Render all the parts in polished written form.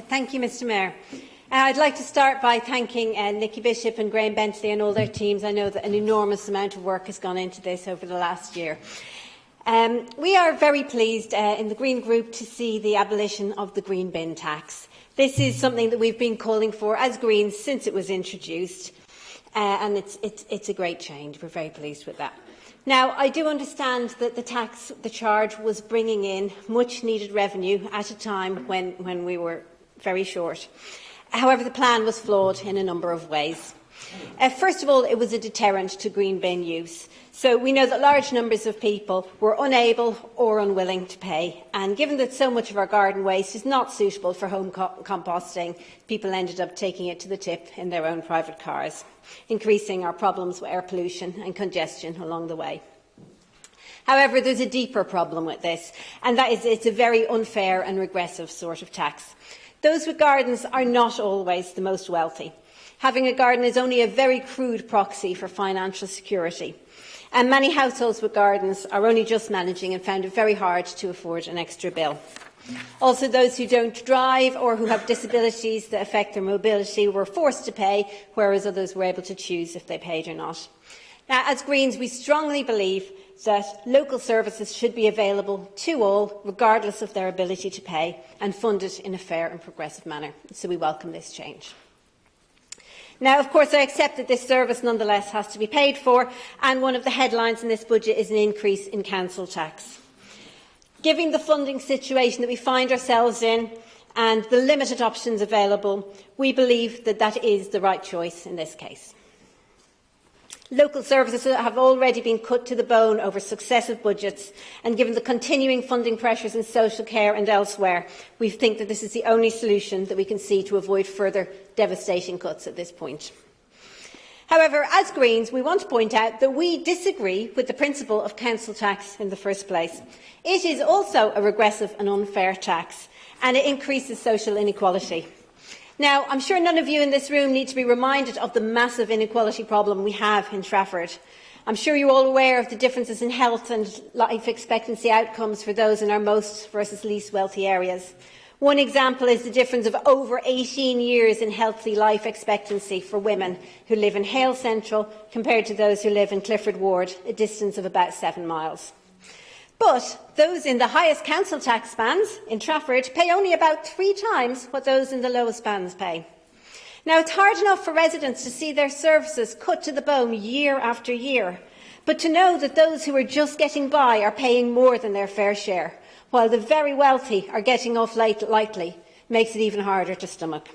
Thank you, Mr Mayor. I'd like to start by thanking Nicky Bishop and Graham Bentley and all their teams. I know that an enormous amount of work has gone into this over the last year. We are very pleased in the Green Group to see the abolition of the green bin tax. This is something that we've been calling for as Greens since it was introduced, and it's a great change. We're very pleased with that. Now, I do understand that the charge was bringing in much-needed revenue at a time when we were very short. However, the plan was flawed in a number of ways. First of all, it was a deterrent to green bin use. So we know that large numbers of people were unable or unwilling to pay. And given that so much of our garden waste is not suitable for home composting, people ended up taking it to the tip in their own private cars, increasing our problems with air pollution and congestion along the way. However, there's a deeper problem with this, and that is it's a very unfair and regressive sort of tax. Those with gardens are not always the most wealthy. Having a garden is only a very crude proxy for financial security. And many households with gardens are only just managing and found it very hard to afford an extra bill. Also, those who don't drive or who have disabilities that affect their mobility were forced to pay, whereas others were able to choose if they paid or not. Now, as Greens, we strongly believe that local services should be available to all, regardless of their ability to pay, and funded in a fair and progressive manner. So we welcome this change. Now, of course, I accept that this service nonetheless has to be paid for, and one of the headlines in this budget is an increase in council tax. Given the funding situation that we find ourselves in and the limited options available, we believe that that is the right choice in this case. Local services have already been cut to the bone over successive budgets, and given the continuing funding pressures in social care and elsewhere, we think that this is the only solution that we can see to avoid further devastating cuts at this point. However, as Greens, we want to point out that we disagree with the principle of council tax in the first place. It is also a regressive and unfair tax, and it increases social inequality. Now, I'm sure none of you in this room need to be reminded of the massive inequality problem we have in Trafford. I'm sure you're all aware of the differences in health and life expectancy outcomes for those in our most versus least wealthy areas. One example is the difference of over 18 years in healthy life expectancy for women who live in Hale Central compared to those who live in Clifford Ward, a distance of about 7 miles. But those in the highest council tax bands in Trafford pay only about 3 times what those in the lowest bands pay. Now, it's hard enough for residents to see their services cut to the bone year after year, but to know that those who are just getting by are paying more than their fair share, while the very wealthy are getting off lightly, makes it even harder to stomach.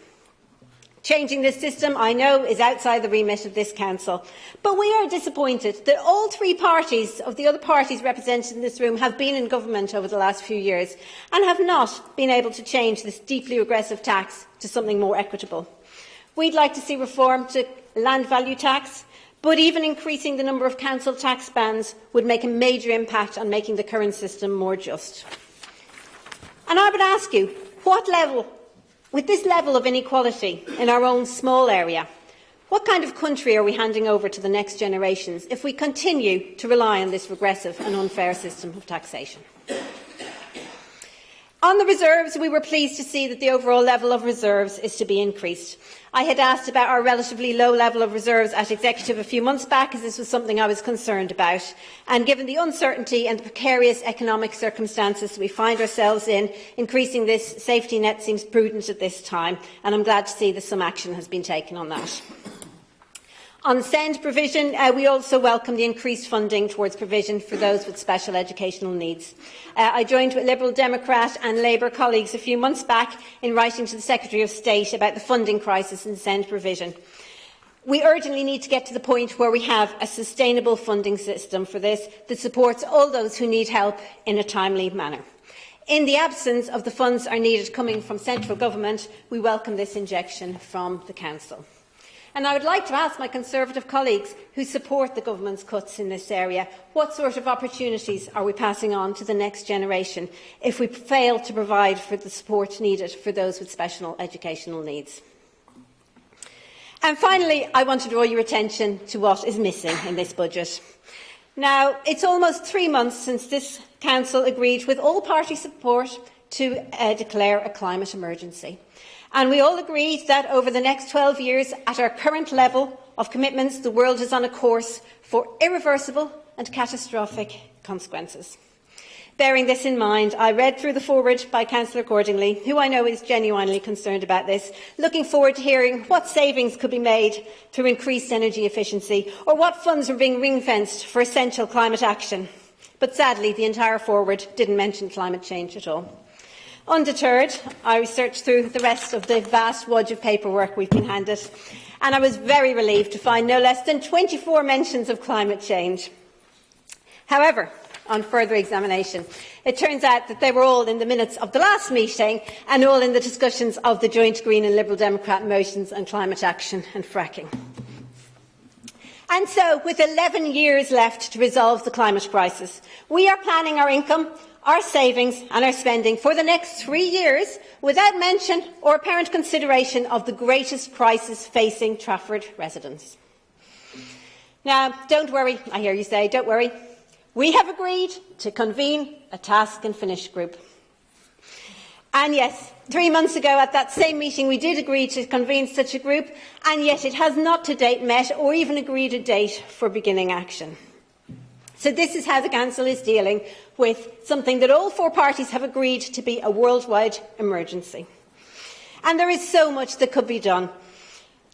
Changing this system, I know, is outside the remit of this council, but we are disappointed that all 3 parties of the other parties represented in this room have been in government over the last few years and have not been able to change this deeply regressive tax to something more equitable. We'd like to see reform to land value tax, but even increasing the number of council tax bands would make a major impact on making the current system more just. And I would ask you, with this level of inequality in our own small area, what kind of country are we handing over to the next generations if we continue to rely on this regressive and unfair system of taxation? On the reserves, we were pleased to see that the overall level of reserves is to be increased. I had asked about our relatively low level of reserves at Executive a few months back, as this was something I was concerned about. And given the uncertainty and the precarious economic circumstances we find ourselves in, increasing this safety net seems prudent at this time, and I'm glad to see that some action has been taken on that. On SEND provision, we also welcome the increased funding towards provision for those with special educational needs. I joined with Liberal Democrat and Labour colleagues a few months back in writing to the Secretary of State about the funding crisis in SEND provision. We urgently need to get to the point where we have a sustainable funding system for this that supports all those who need help in a timely manner. In the absence of the funds are needed coming from central government, we welcome this injection from the Council. And I would like to ask my Conservative colleagues who support the government's cuts in this area, what sort of opportunities are we passing on to the next generation if we fail to provide for the support needed for those with special educational needs? And finally, I want to draw your attention to what is missing in this budget. Now, it's almost 3 months since this Council agreed with all party support to declare a climate emergency. And we all agreed that over the next 12 years, at our current level of commitments, the world is on a course for irreversible and catastrophic consequences. Bearing this in mind, I read through the foreword by Councillor Cordingley, who I know is genuinely concerned about this, looking forward to hearing what savings could be made through increased energy efficiency, or what funds were being ring-fenced for essential climate action. But sadly, the entire foreword didn't mention climate change at all. Undeterred, I researched through the rest of the vast wodge of paperwork we've been handed, and I was very relieved to find no less than 24 mentions of climate change. However, on further examination, it turns out that they were all in the minutes of the last meeting and all in the discussions of the joint Green and Liberal Democrat motions on climate action and fracking. And so, with 11 years left to resolve the climate crisis, we are planning our income, our savings and our spending for the next 3 years without mention or apparent consideration of the greatest crisis facing Trafford residents. Now, don't worry, I hear you say, don't worry. We have agreed to convene a task and finish group. And yes, 3 months ago at that same meeting we did agree to convene such a group, and yet it has not to date met or even agreed a date for beginning action. So this is how the Council is dealing with something that all 4 parties have agreed to be a worldwide emergency. And there is so much that could be done.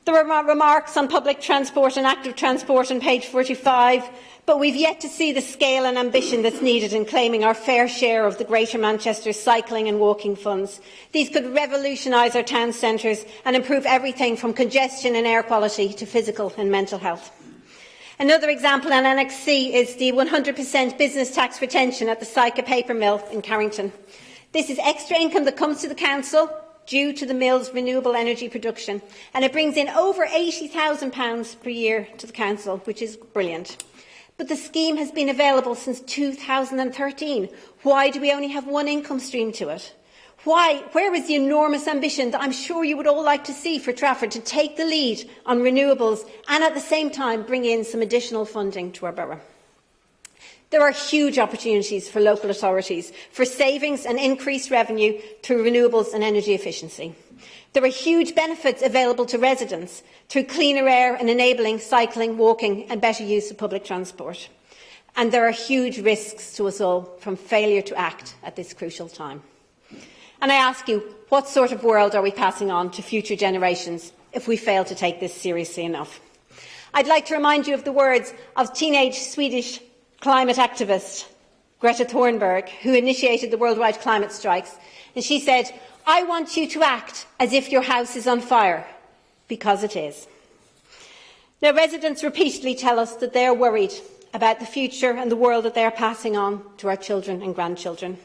There are remarks on public transport and active transport on page 45, but we've yet to see the scale and ambition that's needed in claiming our fair share of the Greater Manchester cycling and walking funds. These could revolutionise our town centres and improve everything from congestion and air quality to physical and mental health. Another example in Annex C is the 100% business tax retention at the Syca paper mill in Carrington. This is extra income that comes to the Council due to the mill's renewable energy production, and it brings in over £80,000 per year to the Council, which is brilliant. But the scheme has been available since 2013. Why do we only have one income stream to it? Where is the enormous ambition that I'm sure you would all like to see for Trafford to take the lead on renewables and at the same time bring in some additional funding to our borough? There are huge opportunities for local authorities for savings and increased revenue through renewables and energy efficiency. There are huge benefits available to residents through cleaner air and enabling cycling, walking and better use of public transport. And there are huge risks to us all from failure to act at this crucial time. And I ask you, what sort of world are we passing on to future generations if we fail to take this seriously enough? I'd like to remind you of the words of teenage Swedish climate activist Greta Thunberg, who initiated the worldwide climate strikes. And she said, "I want you to act as if your house is on fire, because it is." Now, residents repeatedly tell us that they are worried about the future and the world that they are passing on to our children and grandchildren.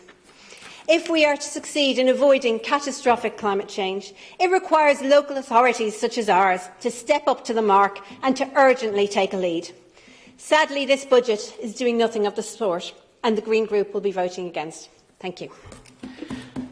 If we are to succeed in avoiding catastrophic climate change, it requires local authorities such as ours to step up to the mark and to urgently take a lead. Sadly, this budget is doing nothing of the sort, and the Green Group will be voting against. Thank you.